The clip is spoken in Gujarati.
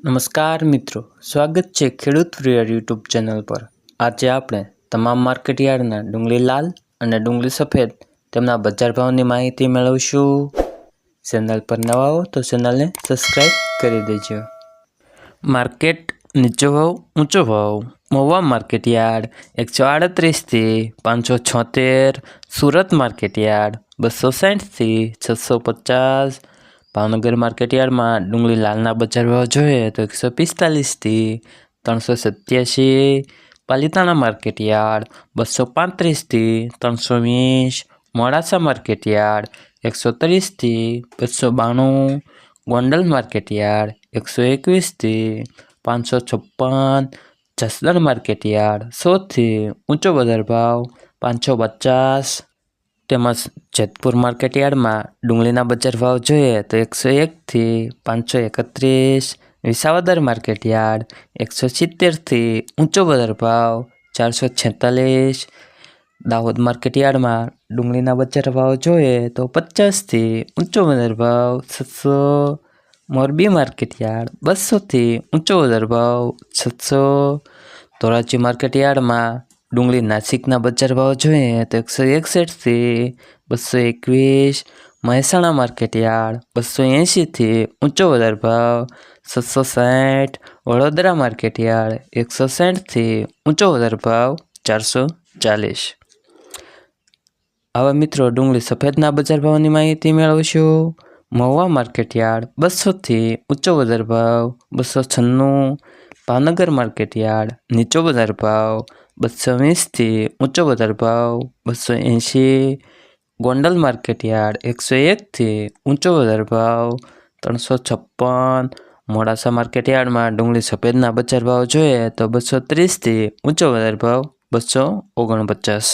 નમસ્કાર મિત્રો, સ્વાગત છે ખેડૂત પ્રિય યુટ્યુબ ચેનલ પર। આજે આપણે તમામ માર્કેટયાર્ડના ડુંગળી લાલ અને ડુંગળી સફેદ તેમના બજાર ભાવની માહિતી મેળવશું। ચેનલ પર નવા હો તો ચેનલને સબસ્ક્રાઈબ કરી દેજો। માર્કેટ નીચો ભાવ ઊંચો ભાવ। મહુવા માર્કેટયાર્ડ 138 થી 576, સુરત માર્કેટયાર્ડ 260 થી 650। ભાવનગર માર્કેટયાર્ડમાં ડુંગળી લાલના બજાર ભાવ જોઈએ તો 145 થી 387। પાલિતાણા માર્કેટયાર્ડ 235 થી 320। મોડાસા માર્કેટયાર્ડ 130 થી 292। ગોંડલ માર્કેટયાર્ડ 121 થી 556। જસદણ માર્કેટયાર્ડ 100 થી ઊંચો બજાર ભાવ 550। તેમજ જેતપુર માર્કેટયાર્ડમાં ડુંગળીના બજાર ભાવ જોઈએ તો 101 થી 531। વિસાવદર માર્કેટયાર્ડ 170 થી ઊંચો બજાર ભાવ 446। દાહોદ માર્કેટયાર્ડમાં ડુંગળીના બજાર ભાવ જોઈએ તો 50 થી ઊંચો બજાર ભાવ 700। મોરબી માર્કેટયાર્ડ 200 થી ઊંચો બજાર ભાવ 700। ધોરાજી માર્કેટયાર્ડમાં ડુંગળી નાસિકના બજાર ભાવ જોઈએ તો 161 થી 221। મહેસાણા માર્કેટયાર્ડ 280 થી ઊંચો બજાર ભાવ 760। વડોદરા માર્કેટયાર્ડ 160 થી ઊંચો બજાર ભાવ 440। હવે મિત્રો ડુંગળી સફેદના બજાર ભાવની માહિતી મેળવશું। મહુવા માર્કેટયાર્ડ 200 થી ઊંચો બજાર ભાવ 296। ભાવનગર માર્કેટયાર્ડ નીચો બજાર ભાવ 220 થી ઊંચો બજાર ભાવ 280। ગોંડલ માર્કેટયાર્ડ 101 થી ઊંચો બજાર ભાવ 356। મોડાસા માર્કેટયાર્ડમાં ડુંગળી સફેદના બજાર ભાવ જોઈએ તો 230 થી ઊંચો બજાર ભાવ 249।